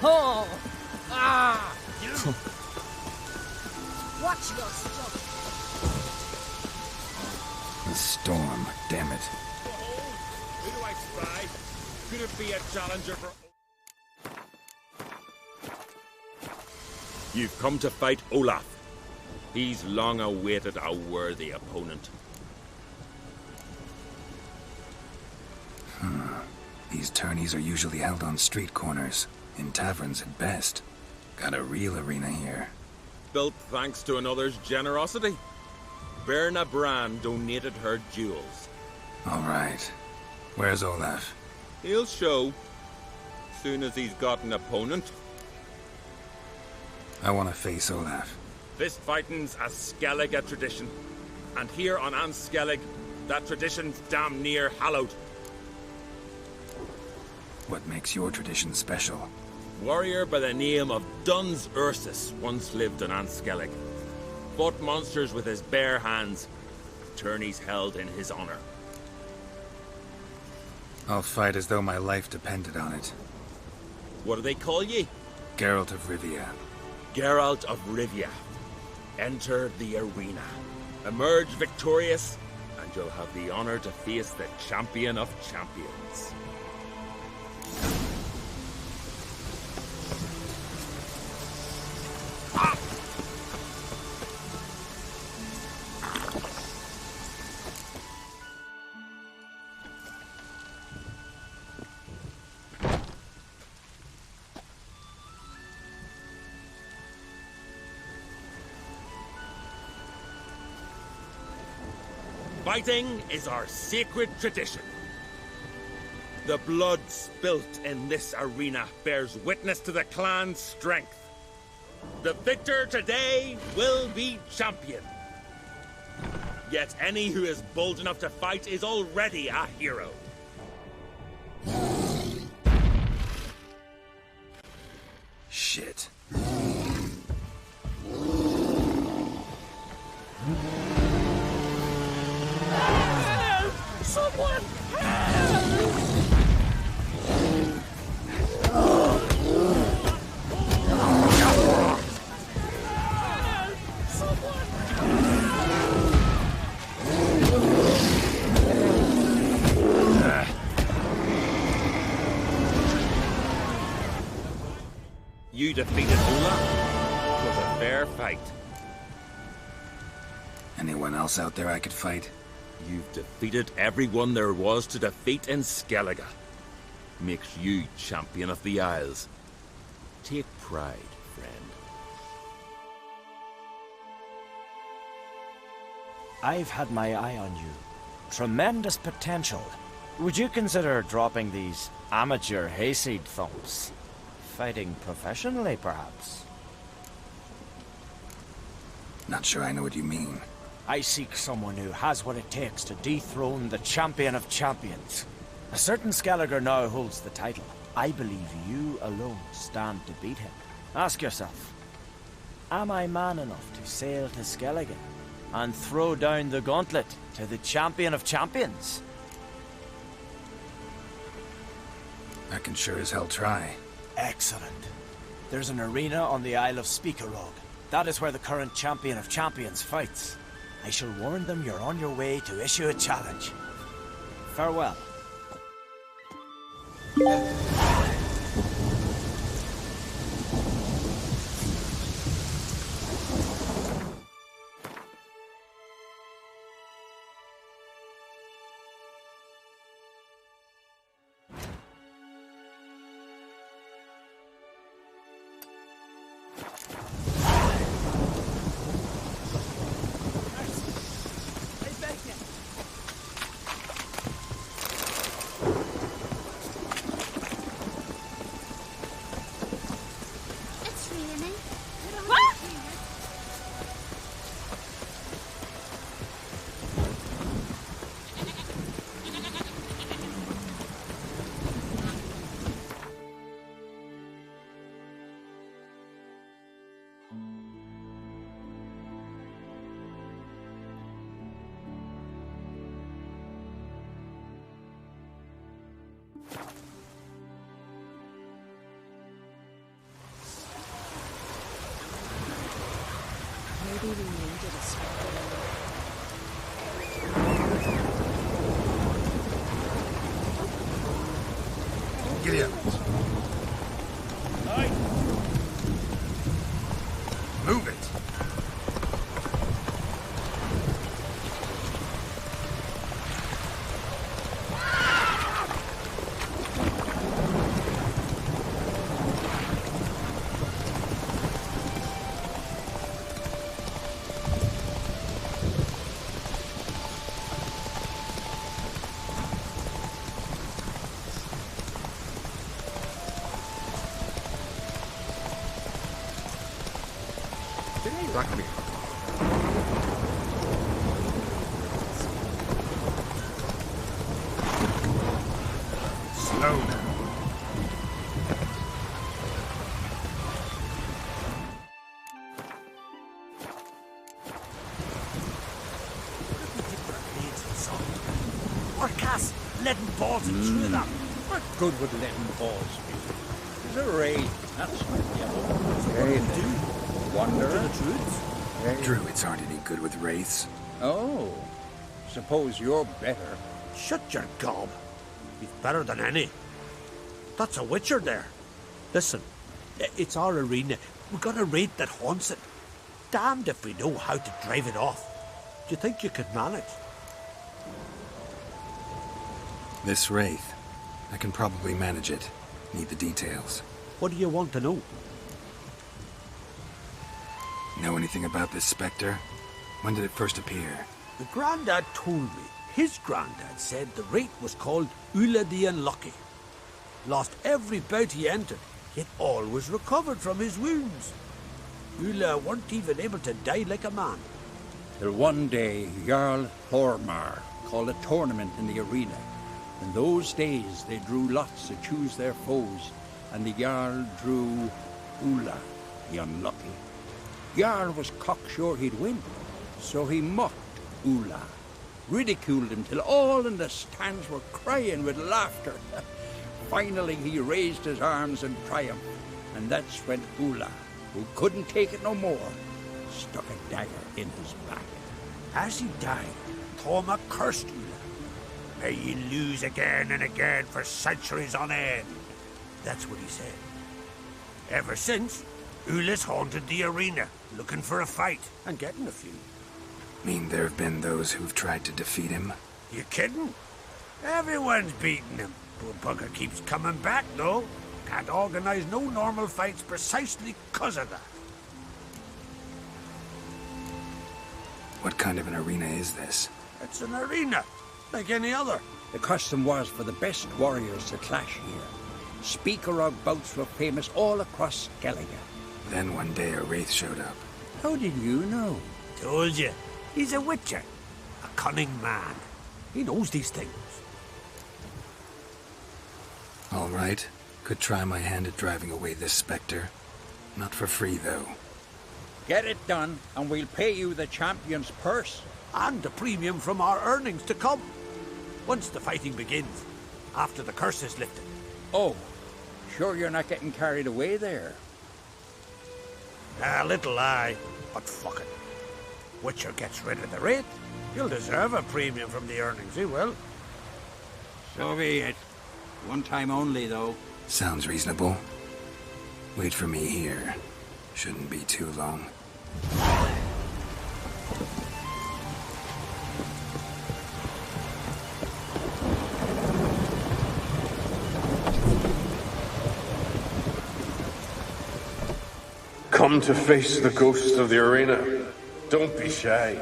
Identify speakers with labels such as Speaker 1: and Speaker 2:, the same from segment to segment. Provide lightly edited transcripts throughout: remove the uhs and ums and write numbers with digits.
Speaker 1: Oh! Ah! You! Watch your stuff!
Speaker 2: The storm, damn it.
Speaker 3: Who do I spy? Could it be a challenger for... You've come to fight Olaf. He's long awaited a worthy opponent.
Speaker 2: These tourneys are usually held on street corners, in taverns at best. Got a real arena here.
Speaker 3: Built thanks to another's generosity. Berna Brand donated her jewels.
Speaker 2: All right. Where's Olaf?
Speaker 3: He'll show. Soon as he's got an opponent.
Speaker 2: I want to face Olaf.
Speaker 3: Fist fighting's a Skellige tradition. And here on Anskellig, that tradition's damn near hallowed.
Speaker 2: What makes your tradition special?
Speaker 3: Warrior by the name of Duns Ursus once lived on Anskellig. Fought monsters with his bare hands. Tourneys held in his honor.
Speaker 2: I'll fight as though my life depended on it.
Speaker 3: What do they call ye?
Speaker 2: Geralt of Rivia.
Speaker 3: Geralt of Rivia. Enter the arena. Emerge victorious, and you'll have the honor to face the champion of champions. Fighting is our sacred tradition. The blood spilt in this arena bears witness to the clan's strength. The victor today will be champion. Yet any who is bold enough to fight is already a hero.
Speaker 2: Shit.
Speaker 1: Someone help!
Speaker 3: You defeated Olaf. It was a fair fight.
Speaker 2: Anyone else out there I could fight?
Speaker 3: You've defeated everyone there was to defeat in Skellige. Makes you champion of the Isles. Take pride, friend.
Speaker 4: I've had my eye on you. Tremendous potential. Would you consider dropping these amateur hayseed thumps? Fighting professionally, perhaps?
Speaker 2: Not sure I know what you mean.
Speaker 4: I seek someone who has what it takes to dethrone the champion of champions. A certain Skelliger now holds the title. I believe you alone stand to beat him. Ask yourself, am I man enough to sail to Skellige and throw down the gauntlet to the champion of champions?
Speaker 2: I can sure as hell try.
Speaker 4: Excellent. There's an arena on the Isle of Speakerog. That is where the current champion of champions fights. I shall warn them you're on your way to issue a challenge. Farewell.
Speaker 1: Even needed a spectre.
Speaker 2: Giddy up.
Speaker 3: Aye.
Speaker 2: Move it.
Speaker 3: Rugby.
Speaker 2: Slow now.
Speaker 5: Or cast leaden balls through them.
Speaker 6: What good would leaden balls be? It's a raid. That's what the other. Raid. Wanderer?
Speaker 2: Druids aren't any good with wraiths.
Speaker 6: Oh. Suppose you're better.
Speaker 5: Shut your gob. He's better than any. That's a witcher there. Listen, it's our arena. We've got a raid that haunts it. Damned if we know how to drive it off. Do you think you could manage?
Speaker 2: This wraith. I can probably manage it. Need the details.
Speaker 5: What do you want to know?
Speaker 2: Know anything about this spectre? When did it first appear?
Speaker 5: The Grandad told me. His Grandad said the raid was called Ula the Unlucky. Lost every bout he entered, yet always recovered from his wounds. Ula weren't even able to die like a man.
Speaker 6: Till one day, Jarl Thormar called a tournament in the arena. In those days, they drew lots to choose their foes, and the Jarl drew Ula the Unlucky. Jarl was cocksure he'd win, so he mocked Ula, ridiculed him till all in the stands were crying with laughter. Finally, he raised his arms in triumph, and that's when Ula, who couldn't take it no more, stuck a dagger in his back.
Speaker 5: As he died, Thorma cursed Ula. May ye lose again and again for centuries on end. That's what he said. Ever since, Ula's haunted the arena, looking for a fight, and getting a few.
Speaker 2: Mean there have been those who've tried to defeat him?
Speaker 5: You kidding? Everyone's beating him. Poor bugger keeps coming back, though. Can't organize no normal fights precisely 'cause of that.
Speaker 2: What kind of an arena is this?
Speaker 5: It's an arena, like any other.
Speaker 6: The custom was for the best warriors to clash here. Speaker of bouts were famous all across Skellige.
Speaker 2: Then one day a wraith showed up.
Speaker 6: How did you know?
Speaker 5: Told you. He's a witcher. A cunning man. He knows these things.
Speaker 2: All right. Could try my hand at driving away this spectre. Not for free, though.
Speaker 6: Get it done, and we'll pay you the champion's purse.
Speaker 5: And the premium from our earnings to come. Once the fighting begins. After the curse is lifted.
Speaker 6: Oh, sure you're not getting carried away there?
Speaker 5: A little lie, but fuck it. Witcher gets rid of the rate. He'll deserve a premium from the earnings, he will.
Speaker 6: So be it. One time only, though.
Speaker 2: Sounds reasonable. Wait for me here. Shouldn't be too long.
Speaker 7: Come to face the ghost of the arena. Don't be shy.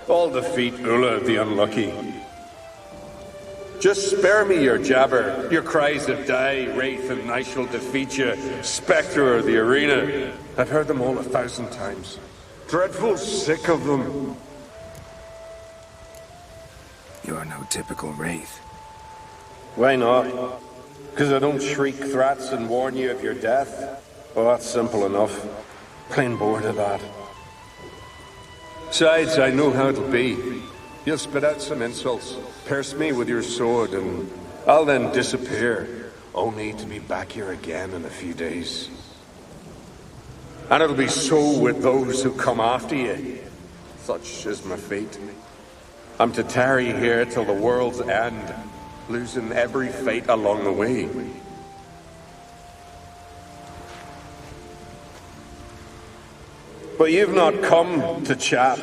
Speaker 7: I'll defeat Ula the Unlucky. Just spare me your jabber, your cries of die, wraith, and I shall defeat you, spectre of the arena. I've heard them all 1,000 times. Dreadful sick of them.
Speaker 2: You're no typical wraith.
Speaker 7: Why not? Because I don't shriek threats and warn you of your death? Well, that's simple enough. Plain bored of that. Besides, I know how it'll be. You'll spit out some insults, pierce me with your sword, and I'll then disappear, only to be back here again in a few days. And it'll be so with those who come after you. Such is my fate. I'm to tarry here till the world's end, losing every fate along the way. But you've not come to chat.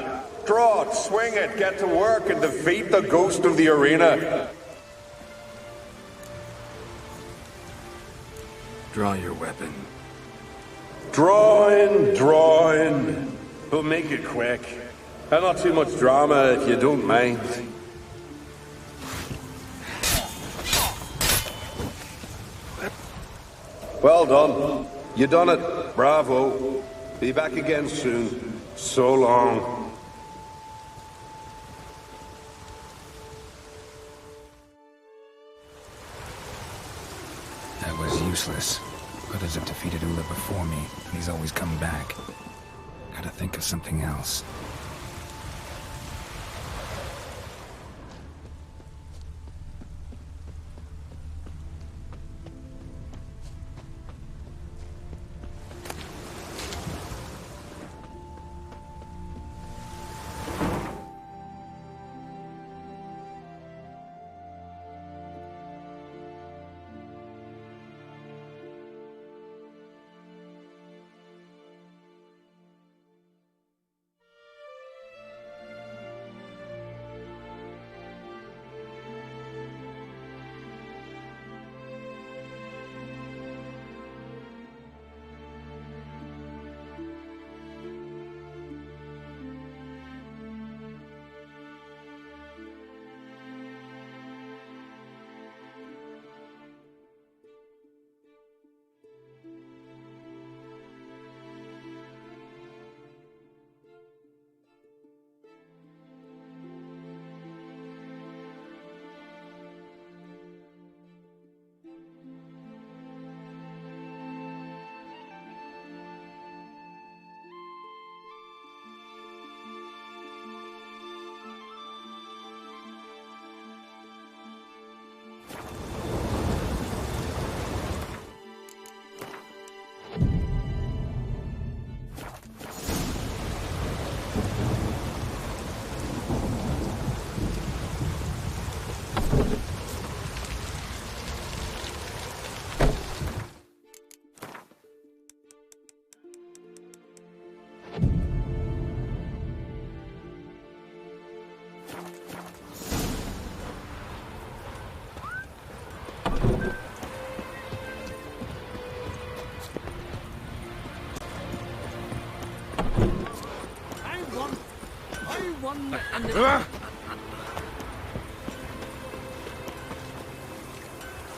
Speaker 7: Draw it, swing it, get to work and defeat the ghost of the arena.
Speaker 2: Draw your weapon.
Speaker 7: Drawing. But make it quick. And not too much drama if you don't mind. Well done. You done it. Bravo. Be back again soon. So long.
Speaker 2: That was useless. Others have defeated Ula before me, and he's always come back. Gotta think of something else.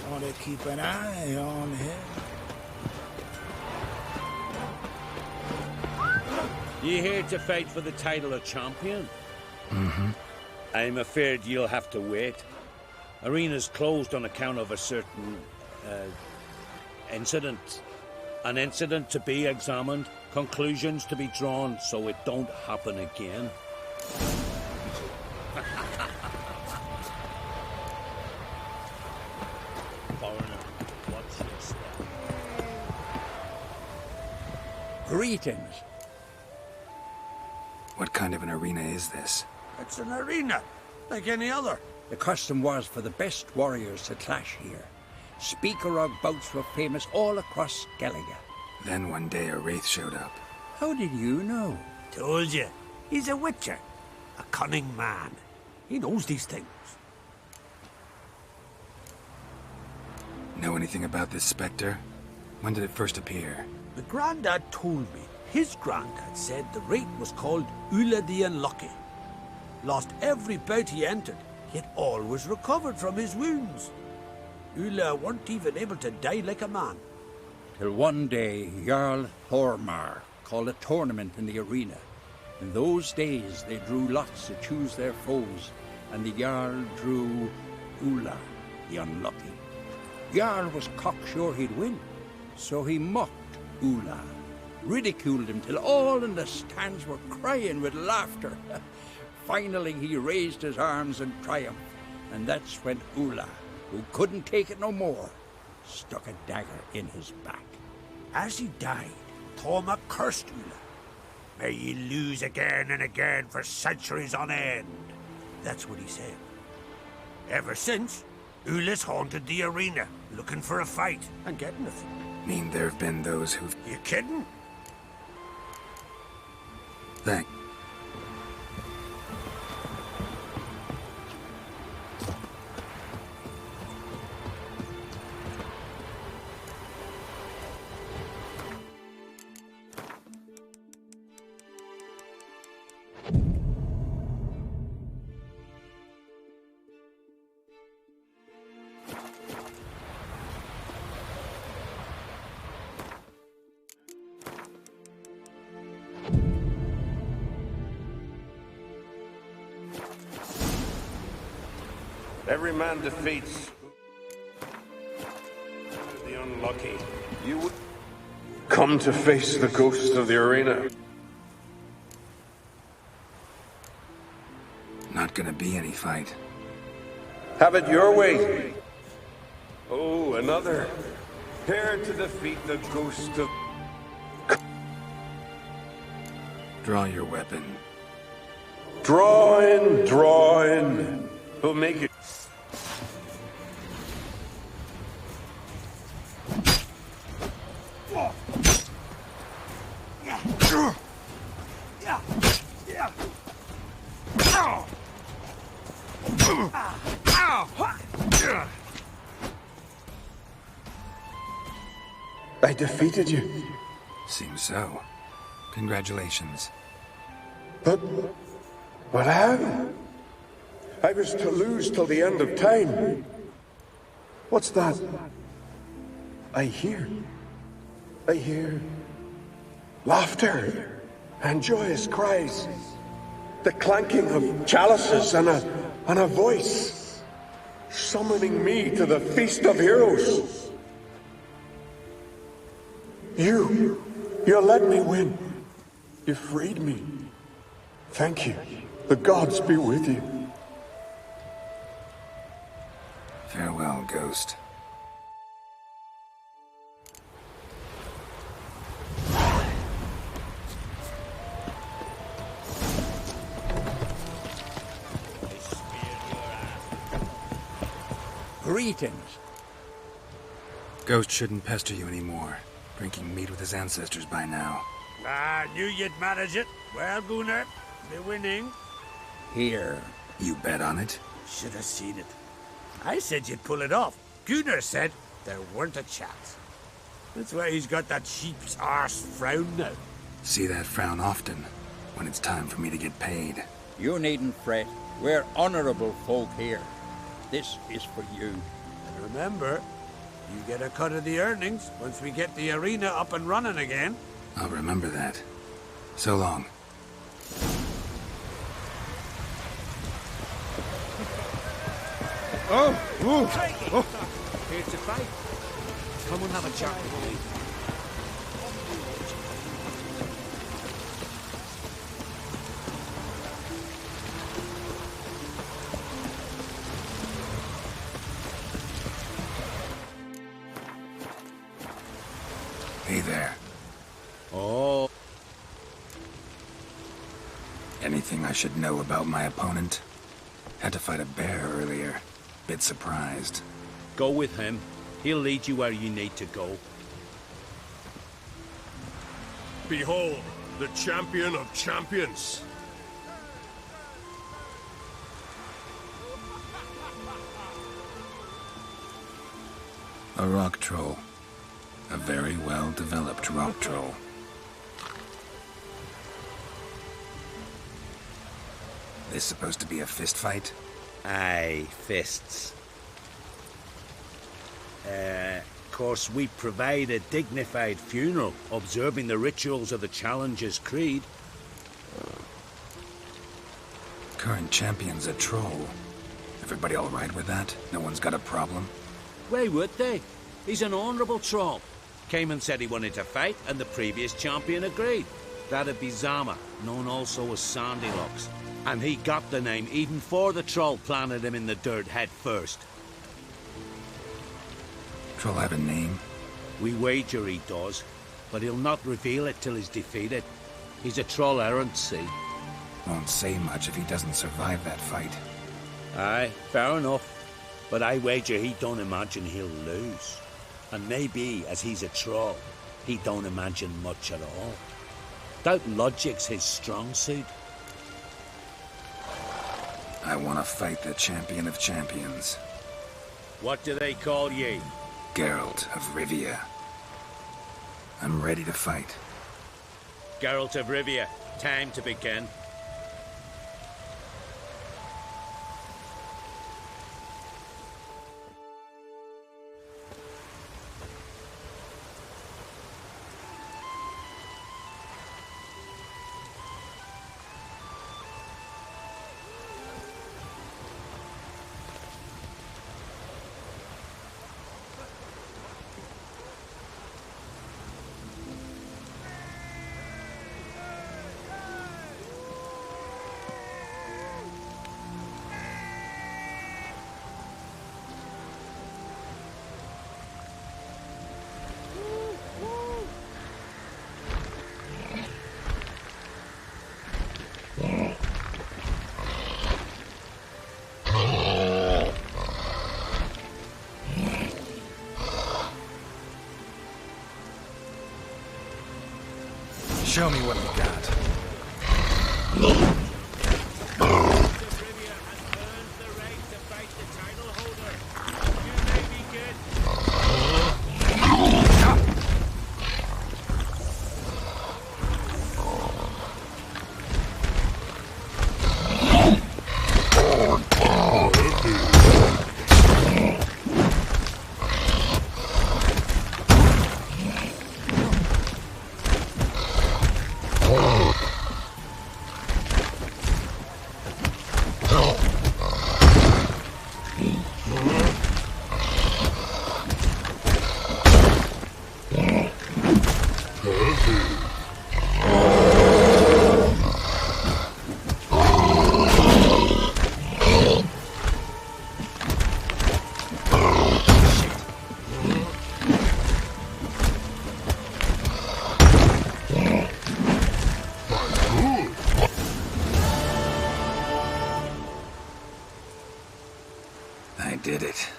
Speaker 5: Want to keep an eye on him.
Speaker 6: You here to fight for the title of champion? I'm afraid you'll have to wait. Arena's closed on account of a certain incident. An incident to be examined, conclusions to be drawn so it don't happen again. Foreigner, watch your step. Greetings.
Speaker 2: What kind of an arena is this?
Speaker 5: It's an arena, like any other.
Speaker 6: The custom was for the best warriors to clash here. Speaker of bouts were famous all across Skellige.
Speaker 2: Then one day a wraith showed up.
Speaker 6: How did you know?
Speaker 5: Told you. He's a witcher. A cunning man. He knows these things.
Speaker 2: Know anything about this specter? When did it first appear?
Speaker 5: The Grandad told me his granddad said the wraith was called Ula the Unlucky. Lost every bout he entered, yet always recovered from his wounds. Ula weren't even able to die like a man.
Speaker 6: Till one day, Jarl Thormar called a tournament in the arena. In those days, they drew lots to choose their foes, and the Jarl drew Ula, the Unlucky. Jarl was cocksure he'd win, so he mocked Ula, ridiculed him till all in the stands were crying with laughter. Finally, he raised his arms in triumph, and that's when Ula, who couldn't take it no more, stuck a dagger in his back.
Speaker 5: As he died, Thorma cursed Ula. May ye lose again and again for centuries on end. That's what he said. Ever since, Ulis haunted the arena, looking for a fight, and getting nothing.
Speaker 2: Mean there have been those who've...
Speaker 5: You kidding?
Speaker 2: Thank...
Speaker 7: Every man defeats the unlucky. You would come to face the ghost of the arena.
Speaker 2: Not gonna be any fight.
Speaker 7: Have it your way. Oh, another. Here to defeat the ghost of...
Speaker 2: Draw your weapon.
Speaker 7: Draw in, draw in. We'll make it. I defeated you.
Speaker 2: Seems so. Congratulations.
Speaker 7: But how? I was to lose till the end of time. What's that? I hear laughter and joyous cries. The clanking of chalices and a voice summoning me to the feast of heroes. You let me win. You freed me. Thank you. The gods be with you.
Speaker 2: Farewell, Ghost.
Speaker 6: Greetings.
Speaker 2: Ghost shouldn't pester you anymore. Drinking meat with his ancestors by now.
Speaker 5: I knew you'd manage it. Well, Gunnar, the winning.
Speaker 6: Here.
Speaker 2: You bet on it?
Speaker 5: Should have seen it. I said you'd pull it off. Gunnar said there weren't a chance. That's why he's got that sheep's arse frown now.
Speaker 2: See that frown often, when it's time for me to get paid.
Speaker 6: You needn't fret. We're honorable folk here. This is for you.
Speaker 5: And remember, you get a cut of the earnings once we get the arena up and running again.
Speaker 2: I'll remember that. So long.
Speaker 1: Here to fight. Come and have a chat with me.
Speaker 2: Hey there.
Speaker 1: Oh.
Speaker 2: Anything I should know about my opponent? Had to fight a bear earlier. Bit surprised.
Speaker 1: Go with him. He'll lead you where you need to go.
Speaker 3: Behold, the champion of champions.
Speaker 2: A rock troll. A very well-developed rock troll. This supposed to be a fist fight?
Speaker 1: Aye, fists. Of course, we provide a dignified funeral, observing the rituals of the Challenger's Creed.
Speaker 2: Current champion's a troll. Everybody all right with that? No one's got a problem?
Speaker 1: Why would they? He's an honourable troll. Came and said he wanted to fight, and the previous champion agreed. That'd be Zama, known also as Sandylocks. And he got the name even before the troll planted him in the dirt head first.
Speaker 2: Troll have a name?
Speaker 1: We wager he does, but he'll not reveal it till he's defeated. He's a troll errant, see?
Speaker 2: Won't say much if he doesn't survive that fight.
Speaker 1: Aye, fair enough. But I wager he don't imagine he'll lose. And maybe, as he's a troll, he don't imagine much at all. Doubt logic's his strong suit.
Speaker 2: I want to fight the champion of champions.
Speaker 1: What do they call ye?
Speaker 2: Geralt of Rivia. I'm ready to fight.
Speaker 1: Geralt of Rivia, time to begin.
Speaker 2: Show me what you got. I did it.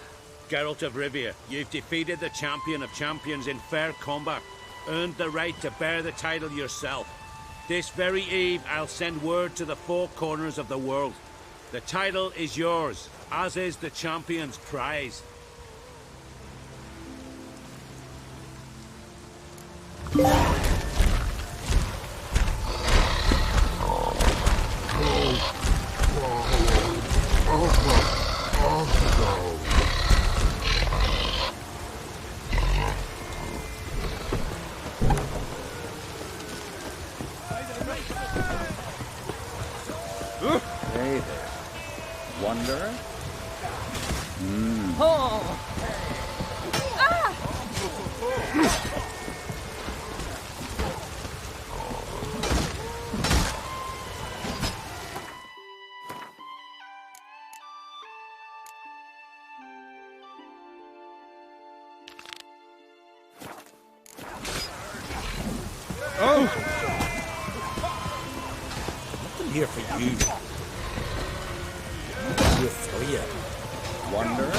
Speaker 1: Geralt of Rivia, you've defeated the champion of champions in fair combat. Earned the right to bear the title yourself. This very eve, I'll send word to the four corners of the world. The title is yours, as is the champion's prize.
Speaker 6: Hey there, Wanderer.
Speaker 5: Nothing here for you. You're free.
Speaker 6: Wanderer.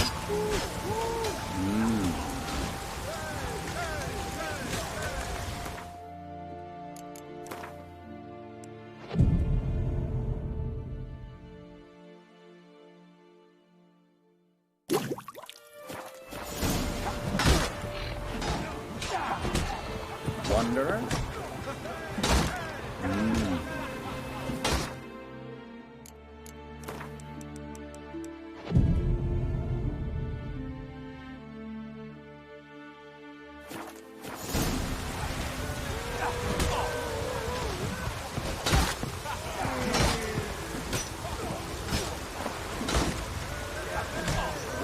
Speaker 6: Wanderer.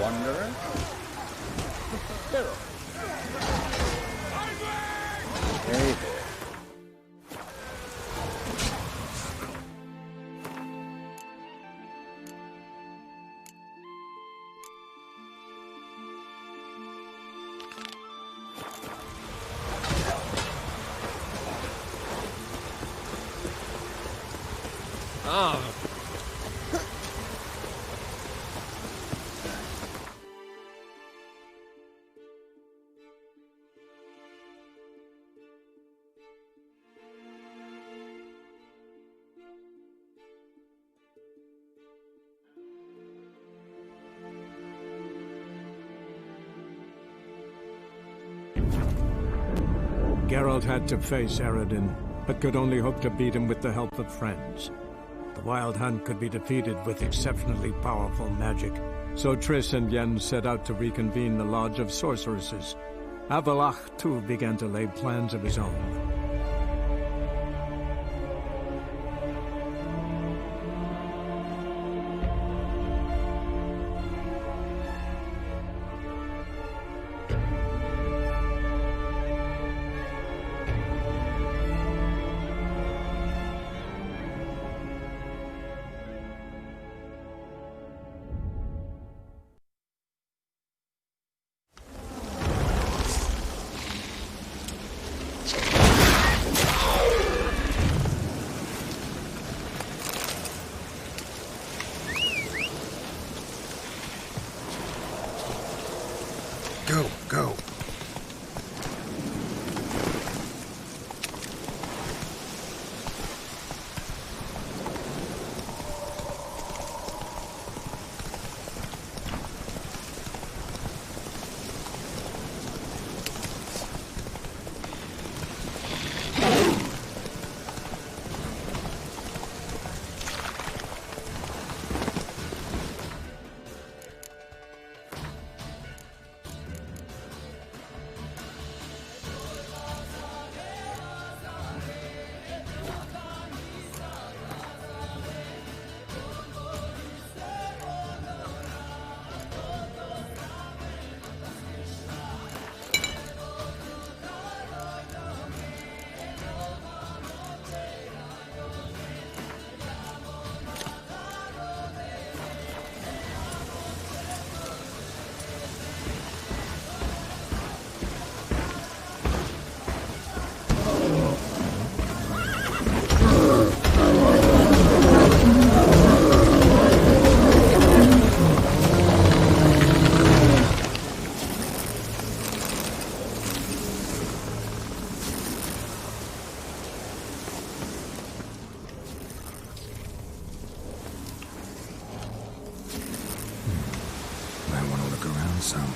Speaker 6: Wanderer. Hey there.
Speaker 8: Geralt had to face Eredin, but could only hope to beat him with the help of friends. The Wild Hunt could be defeated with exceptionally powerful magic, so Triss and Yen set out to reconvene the Lodge of Sorceresses. Avallac'h, too, began to lay plans of his own.
Speaker 2: Go. Some.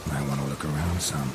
Speaker 2: Might want to look around some.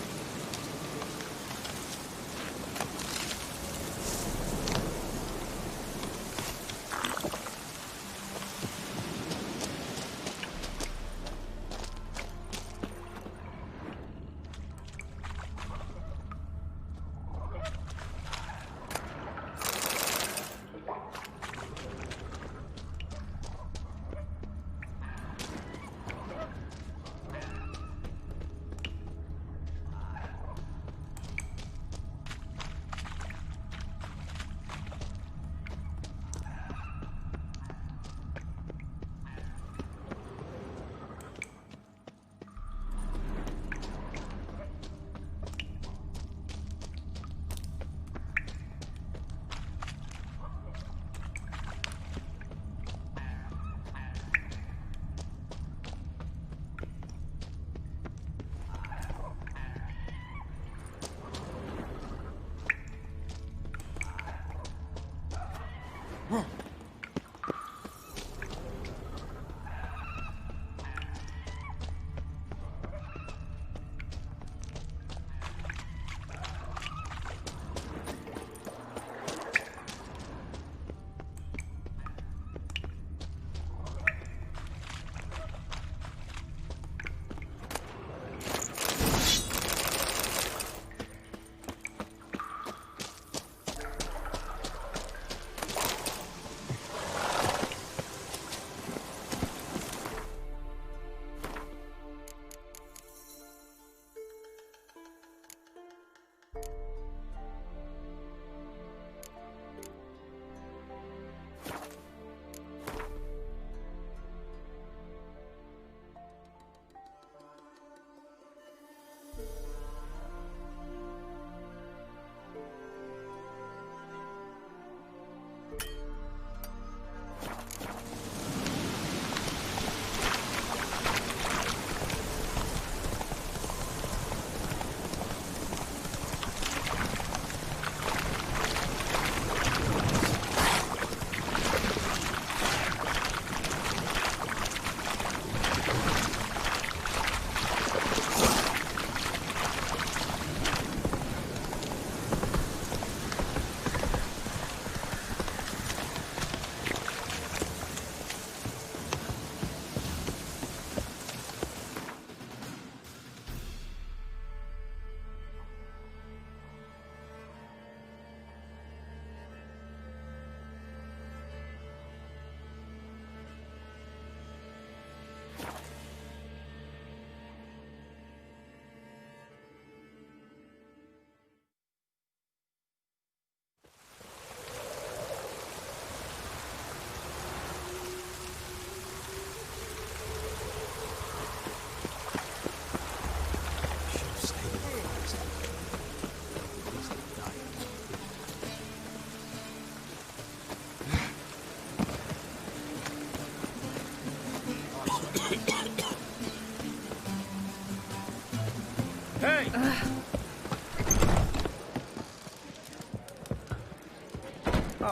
Speaker 9: I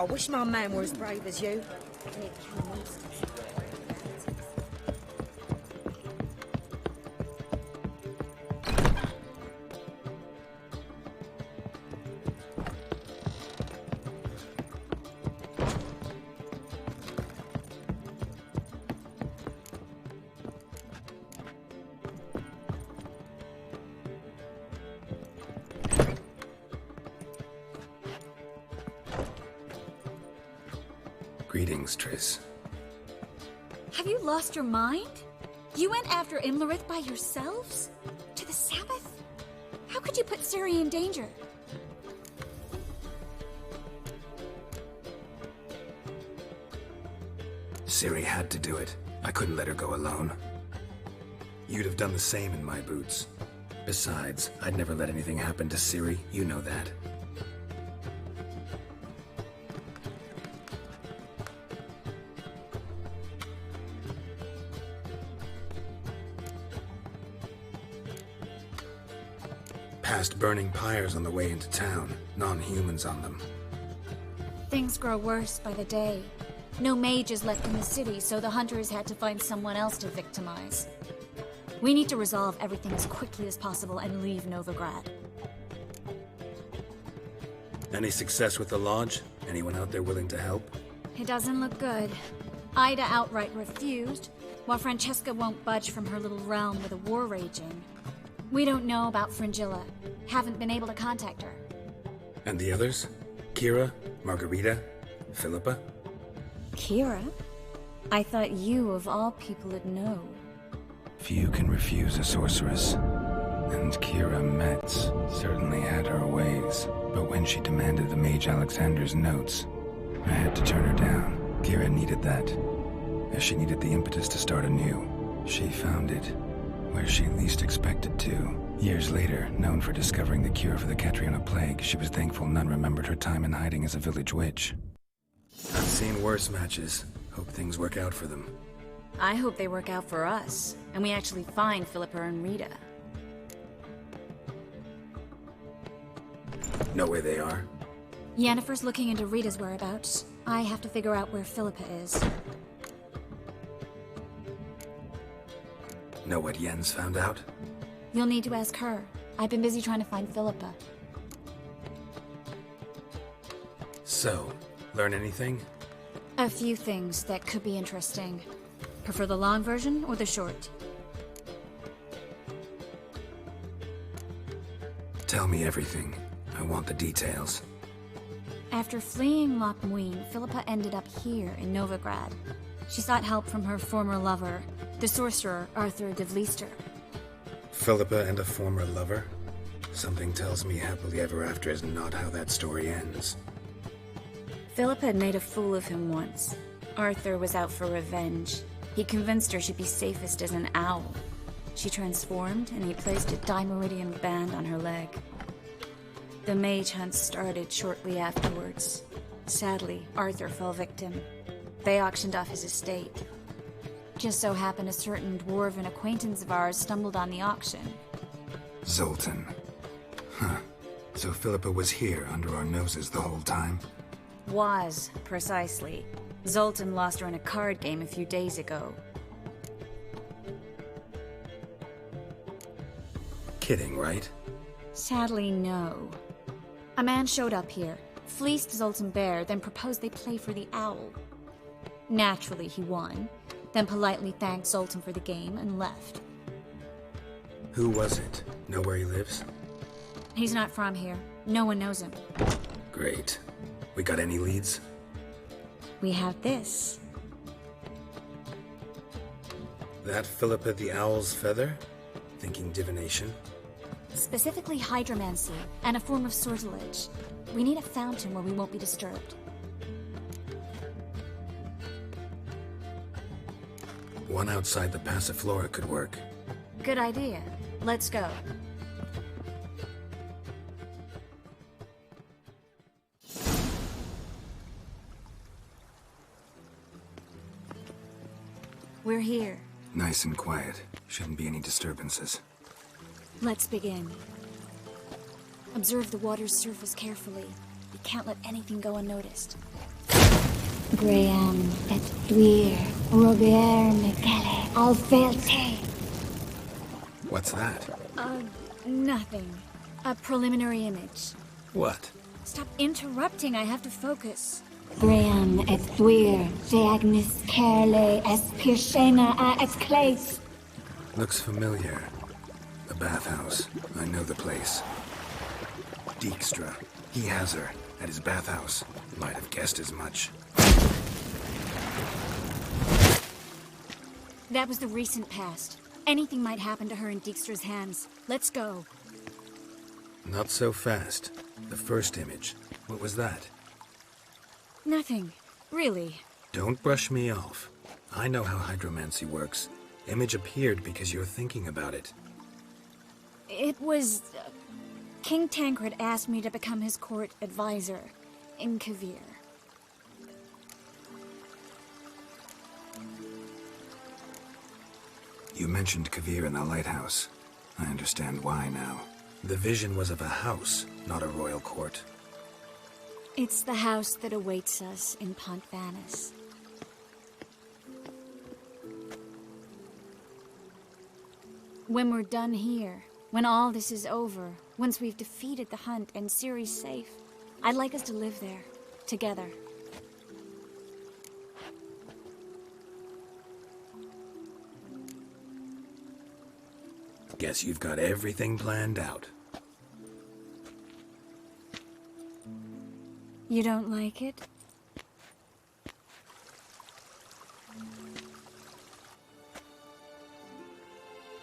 Speaker 9: wish my man were as brave as you.
Speaker 2: Greetings, Triss.
Speaker 10: Have you lost your mind? You went after Imlerith by yourselves? To the Sabbath? How could you put Ciri in danger?
Speaker 2: Ciri had to do it. I couldn't let her go alone. You'd have done the same in my boots. Besides, I'd never let anything happen to Ciri, you know that. Past burning pyres on the way into town, non-humans on them.
Speaker 10: Things grow worse by the day. No mages left in the city, so the hunters had to find someone else to victimize. We need to resolve everything as quickly as possible and leave Novigrad.
Speaker 2: Any success with the Lodge? Anyone out there willing to help?
Speaker 10: It doesn't look good. Ida outright refused, while Francesca won't budge from her little realm with a war raging. We don't know about Fringilla. Haven't been able to contact her.
Speaker 2: And the others? Kira? Margarita? Philippa?
Speaker 10: Kira? I thought you, of all people, would know.
Speaker 2: Few can refuse a sorceress. And Kira Metz certainly had her ways. But when she demanded the Mage Alexander's notes, I had to turn her down. Kira needed that, as she needed the impetus to start anew. She found it where she least expected to. Years later, known for discovering the cure for the Catriona plague, she was thankful none remembered her time in hiding as a village witch. I've seen worse matches. Hope things work out for them.
Speaker 10: I hope they work out for us, and we actually find Philippa and Rita.
Speaker 2: Know where they are?
Speaker 10: Yennefer's looking into Rita's whereabouts. I have to figure out where Philippa is.
Speaker 2: Know what Yen's found out?
Speaker 10: You'll need to ask her. I've been busy trying to find Philippa.
Speaker 2: So, learn anything?
Speaker 10: A few things that could be interesting. Prefer the long version or the short?
Speaker 2: Tell me everything. I want the details.
Speaker 10: After fleeing Loch Muin, Philippa ended up here in Novigrad. She sought help from her former lover, the sorcerer Arthur de Vlister.
Speaker 2: Philippa and a former lover? Something tells me happily ever after is not how that story ends.
Speaker 10: Philippa had made a fool of him once. Arthur was out for revenge. He convinced her she'd be safest as an owl. She transformed, and he placed a Dimeridian band on her leg. The mage hunt started shortly afterwards. Sadly, Arthur fell victim. They auctioned off his estate. Just so happened a certain dwarven acquaintance of ours stumbled on the auction.
Speaker 2: Zoltan. Huh. So Philippa was here under our noses the whole time?
Speaker 10: Was, precisely. Zoltan lost her in a card game a few days ago.
Speaker 2: Kidding, right?
Speaker 10: Sadly, no. A man showed up here, fleeced Zoltan bare, then proposed they play for the owl. Naturally, he won, then politely thanked Zoltan for the game and left.
Speaker 2: Who was it? Know where he lives?
Speaker 10: He's not from here. No one knows him.
Speaker 2: Great. We got any leads?
Speaker 10: We have this.
Speaker 2: That Philippa the Owl's feather? Thinking divination?
Speaker 10: Specifically hydromancy, and a form of sortilege. We need a fountain where we won't be disturbed.
Speaker 2: One outside the Passiflora could work.
Speaker 10: Good idea. Let's go. We're here.
Speaker 2: Nice and quiet. Shouldn't be any disturbances.
Speaker 10: Let's begin. Observe the water's surface carefully. You can't let anything go unnoticed.
Speaker 11: Graham et Dwyer, Robert Michele, Alfelte.
Speaker 2: What's that?
Speaker 10: Nothing. A preliminary image.
Speaker 2: What?
Speaker 10: Stop interrupting, I have to focus.
Speaker 11: Graham et Dwyer, Deagnis Kerle, es Pirshena a et Clace.
Speaker 2: Looks familiar. The bathhouse. I know the place. Dijkstra. He has her at his bathhouse. Might have guessed as much.
Speaker 10: That was the recent past. Anything might happen to her in Dijkstra's hands. Let's go.
Speaker 2: Not so fast. The first image. What was that?
Speaker 10: Nothing. Really.
Speaker 2: Don't brush me off. I know how hydromancy works. Image appeared because you're thinking about it.
Speaker 10: It was... King Tancred asked me to become his court advisor in Kovir.
Speaker 2: You mentioned Kovir in the lighthouse. I understand why now. The vision was of a house, not a royal court.
Speaker 10: It's the house that awaits us in Pont Vanis. When we're done here, when all this is over, once we've defeated the hunt and Ciri's safe, I'd like us to live there, together.
Speaker 2: Guess you've got everything planned out.
Speaker 10: You don't like it?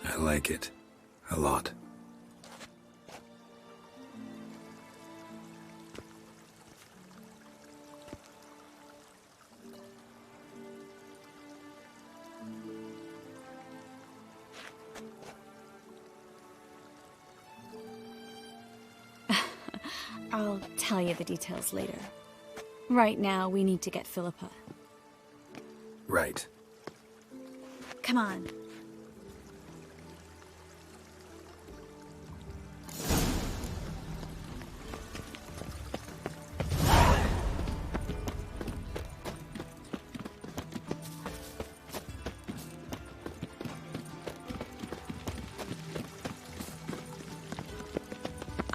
Speaker 2: I like it. A lot.
Speaker 10: I'll tell you the details later. Right now, we need to get Philippa.
Speaker 2: Right.
Speaker 10: Come on.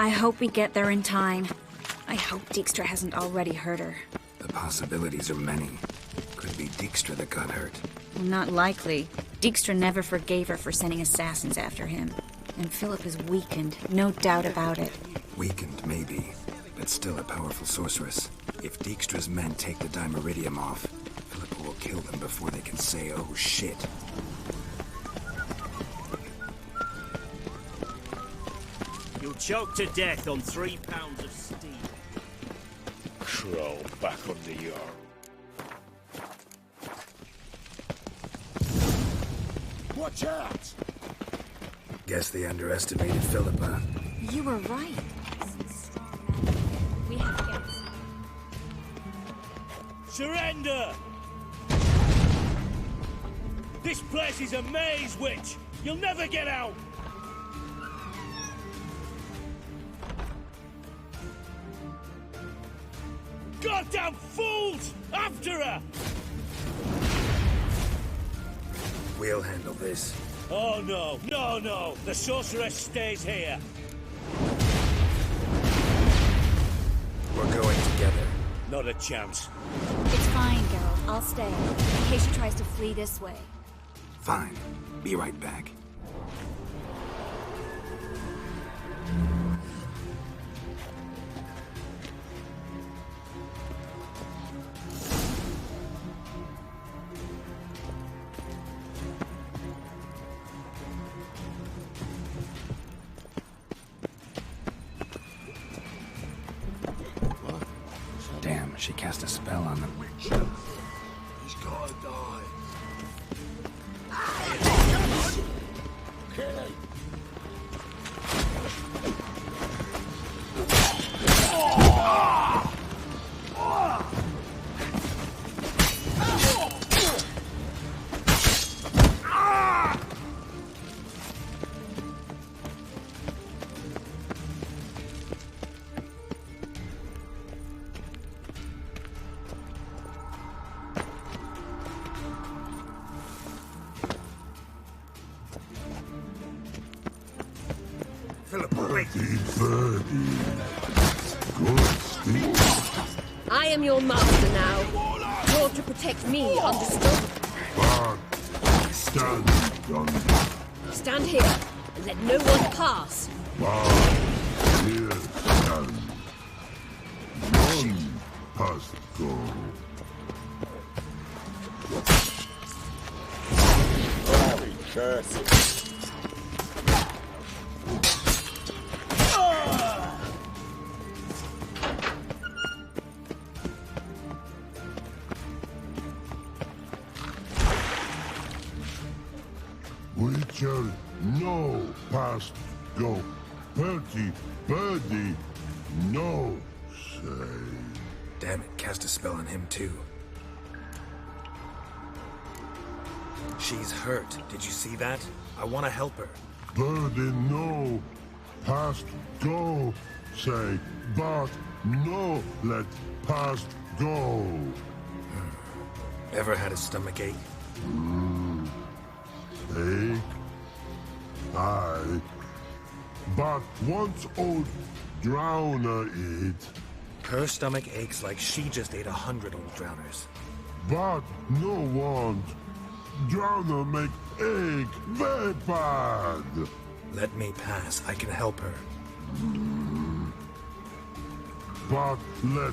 Speaker 10: I hope we get there in time. I hope Dijkstra hasn't already hurt her.
Speaker 2: The possibilities are many. Could be Dijkstra that got hurt.
Speaker 10: Not likely. Dijkstra never forgave her for sending assassins after him. And Philip is weakened, no doubt about it.
Speaker 2: Weakened, maybe, but still a powerful sorceress. If Dijkstra's men take the Dimeridium off, Philippa will kill them before they can say, oh shit.
Speaker 12: You'll choke to death on 3 pounds of steel.
Speaker 13: Crawl back under your...
Speaker 5: Watch out!
Speaker 2: Guess they underestimated Philippa.
Speaker 10: You were right. We have to get...
Speaker 12: Surrender! This place is a maze, witch! You'll never get out! Goddamn fools! After her!
Speaker 2: We'll handle this.
Speaker 12: Oh no, no, no! The sorceress stays here.
Speaker 2: We're going together.
Speaker 12: Not a chance.
Speaker 10: It's fine, Geralt. I'll stay, in case she tries to flee this way.
Speaker 2: Fine. Be right back. Damn, she cast a spell on them.
Speaker 5: He's gotta die. Okay. Philippa, wait.
Speaker 13: I am your master now. You're to protect me, understood? Stand here and let no one pass.
Speaker 14: Here stand. None must go.
Speaker 5: Holy curses.
Speaker 14: Witcher, no past go. Bertie, birdie, no say.
Speaker 2: Damn it, cast a spell on him too. She's hurt. Did you see that? I want to help her.
Speaker 14: Birdie, no past go say. But no let past go.
Speaker 2: Ever had a stomach ache?
Speaker 14: Ache? Aye. But once old drowner eat.
Speaker 2: Her stomach aches like she just ate 100 old drowners.
Speaker 14: But no want. Drowner make ache very bad.
Speaker 2: Let me pass. I can help her.
Speaker 14: But let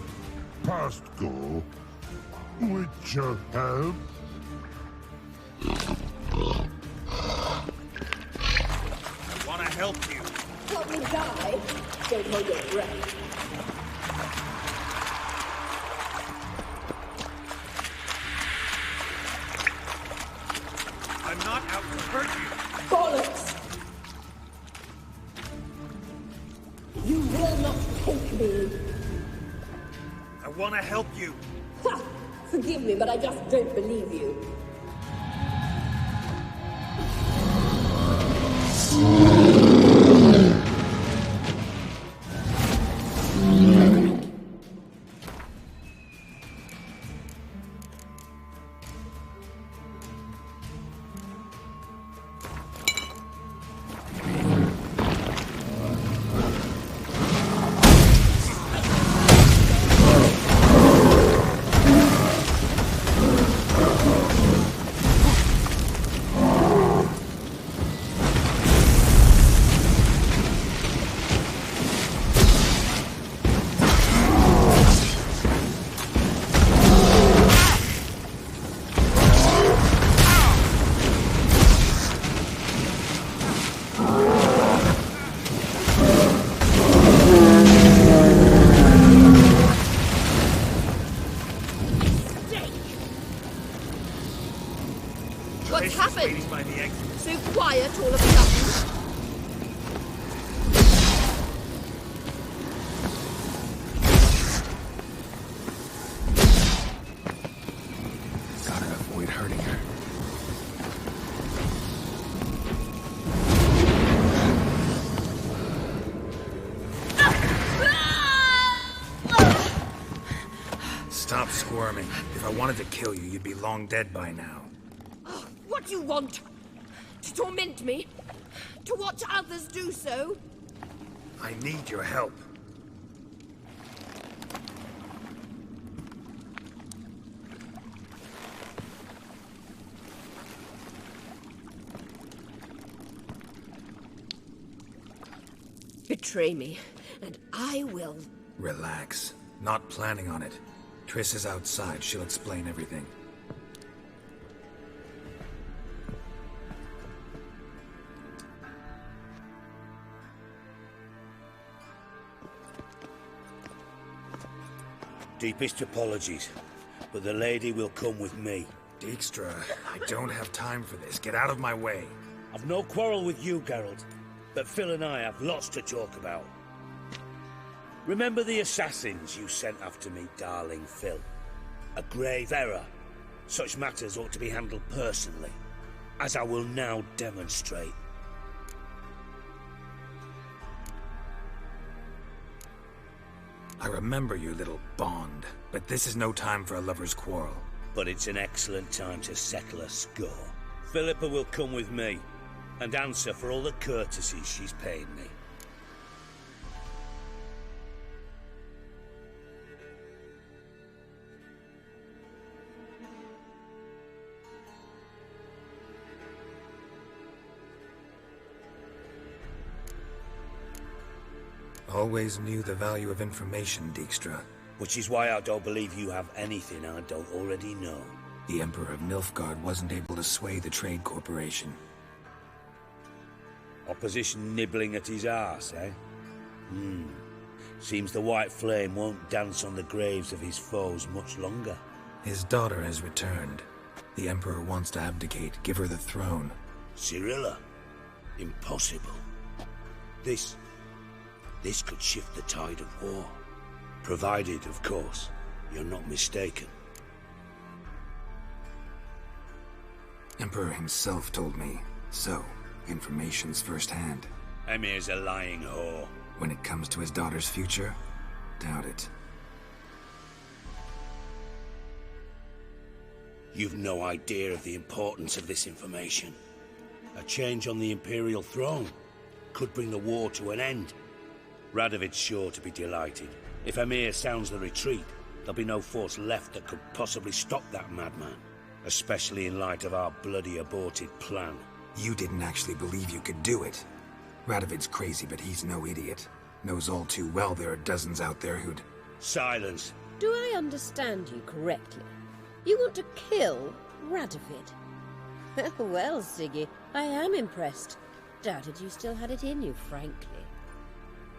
Speaker 14: past go. Witcher help.
Speaker 12: I want to help you.
Speaker 13: Help me die. Don't hold your breath.
Speaker 12: I'm not out to hurt you.
Speaker 13: Bollocks! You will not take me.
Speaker 12: I want to help you.
Speaker 13: Ha! Forgive me, but I just don't believe you. What's happened? So quiet all of a sudden.
Speaker 2: Gotta avoid hurting her. Stop squirming. If I wanted to kill you, you'd be long dead by now.
Speaker 13: What do you want? To torment me? To watch others do so?
Speaker 2: I need your help.
Speaker 13: Betray me, and I will.
Speaker 2: Relax. Not planning on it. Triss is outside. She'll explain everything.
Speaker 1: Deepest apologies, but the lady will come with me.
Speaker 2: Dijkstra, I don't have time for this. Get out of my way.
Speaker 1: I've no quarrel with you, Geralt, but Phil and I have lots to talk about. Remember the assassins you sent after me, darling Phil? A grave error. Such matters ought to be handled personally, as I will now demonstrate.
Speaker 2: I remember you, little Bond, but this is no time for a lover's quarrel.
Speaker 1: But it's an excellent time to settle a score. Philippa will come with me, and answer for all the courtesies she's paid me.
Speaker 2: Always knew the value of information, Dijkstra.
Speaker 1: Which is why I don't believe you have anything I don't already know.
Speaker 2: The Emperor of Nilfgaard wasn't able to sway the Trade Corporation.
Speaker 1: Opposition nibbling at his arse, eh? Seems the White Flame won't dance on the graves of his foes much longer.
Speaker 2: His daughter has returned. The Emperor wants to abdicate, give her the throne.
Speaker 1: Cirilla? Impossible. This could shift the tide of war. Provided, of course, you're not mistaken.
Speaker 2: Emperor himself told me. So, information's firsthand.
Speaker 1: Emir's a lying whore.
Speaker 2: When it comes to his daughter's future, doubt it.
Speaker 1: You've no idea of the importance of this information. A change on the Imperial throne could bring the war to an end. Radovid's sure to be delighted. If Emir sounds the retreat, there'll be no force left that could possibly stop that madman. Especially in light of our bloody aborted plan.
Speaker 2: You didn't actually believe you could do it. Radovid's crazy, but he's no idiot. Knows all too well there are dozens out there who'd...
Speaker 1: Silence.
Speaker 15: Do I understand you correctly? You want to kill Radovid? Well, Siggy, I am impressed. Doubted you still had it in you, frankly.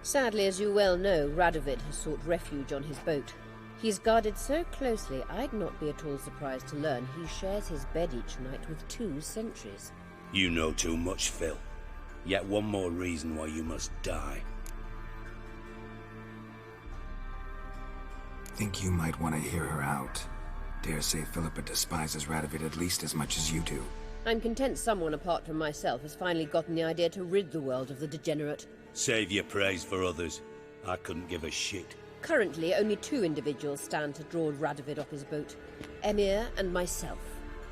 Speaker 15: Sadly, as you well know, Radovid has sought refuge on his boat. He's guarded so closely, I'd not be at all surprised to learn he shares his bed each night with 2 sentries.
Speaker 1: You know too much, Phil. Yet one more reason why you must die.
Speaker 2: Think you might want to hear her out. Dare say Philippa despises Radovid at least as much as you do.
Speaker 15: I'm content someone apart from myself has finally gotten the idea to rid the world of the degenerate.
Speaker 1: Save your praise for others. I couldn't give a shit.
Speaker 15: Currently, only 2 individuals stand to draw Radovid off his boat. Emir and myself.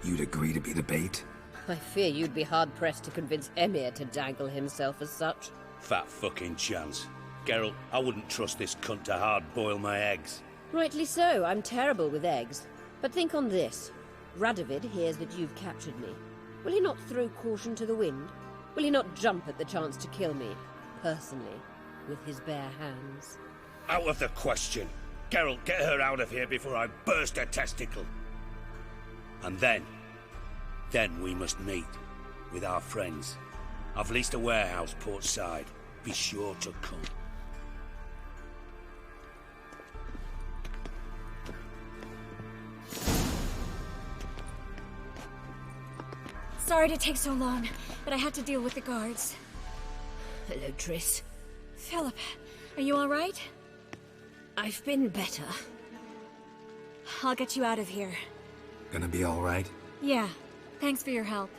Speaker 2: You'd agree to be the bait?
Speaker 15: I fear you'd be hard-pressed to convince Emir to dangle himself as such.
Speaker 1: Fat fucking chance. Geralt, I wouldn't trust this cunt to hard-boil my eggs.
Speaker 15: Rightly so, I'm terrible with eggs. But think on this. Radovid hears that you've captured me. Will he not throw caution to the wind? Will he not jump at the chance to kill me, personally, with his bare hands?
Speaker 1: Out of the question. Geralt, get her out of here before I burst her testicle. And then we must meet with our friends. I've leased a warehouse port side. Be sure to come.
Speaker 10: Sorry to take so long, but I had to deal with the guards.
Speaker 15: Hello, Triss.
Speaker 10: Philip, are you all right?
Speaker 15: I've been better.
Speaker 10: I'll get you out of here.
Speaker 2: Gonna be all right?
Speaker 10: Yeah. Thanks for your help.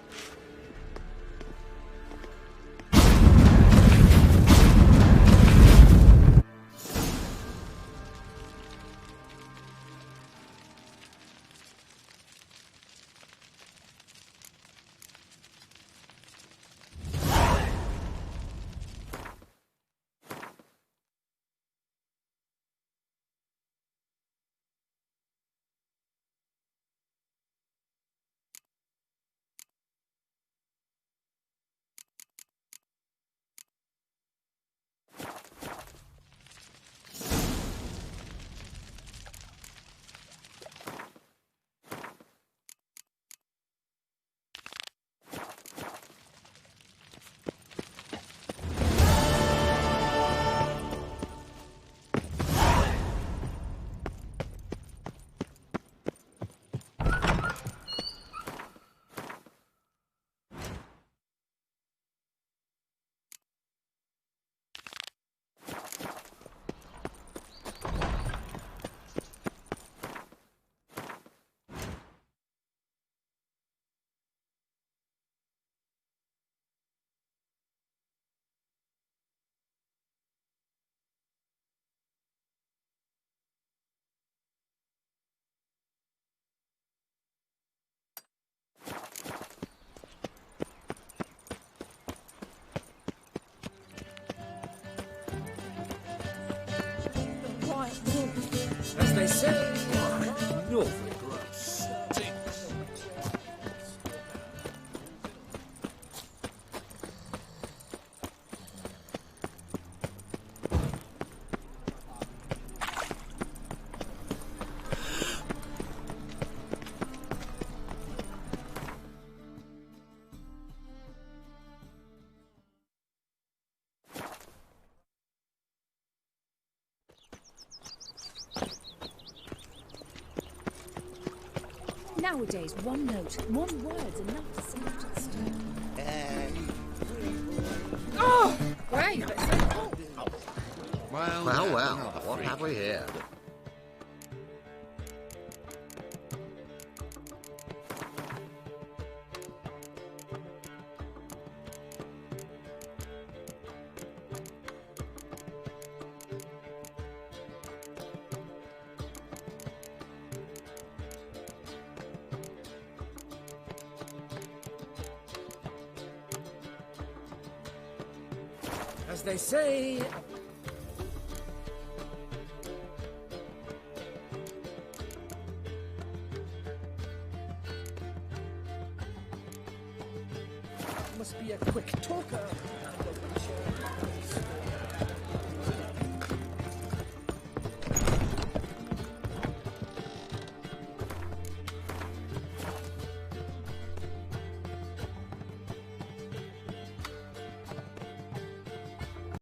Speaker 12: As they say, Novigrad stinks.
Speaker 16: Nowadays, one note, one word's enough to send you to the stone. Oh! Great, but so cool.
Speaker 17: Well, what have we here?
Speaker 12: As they say... Must be a quick talker.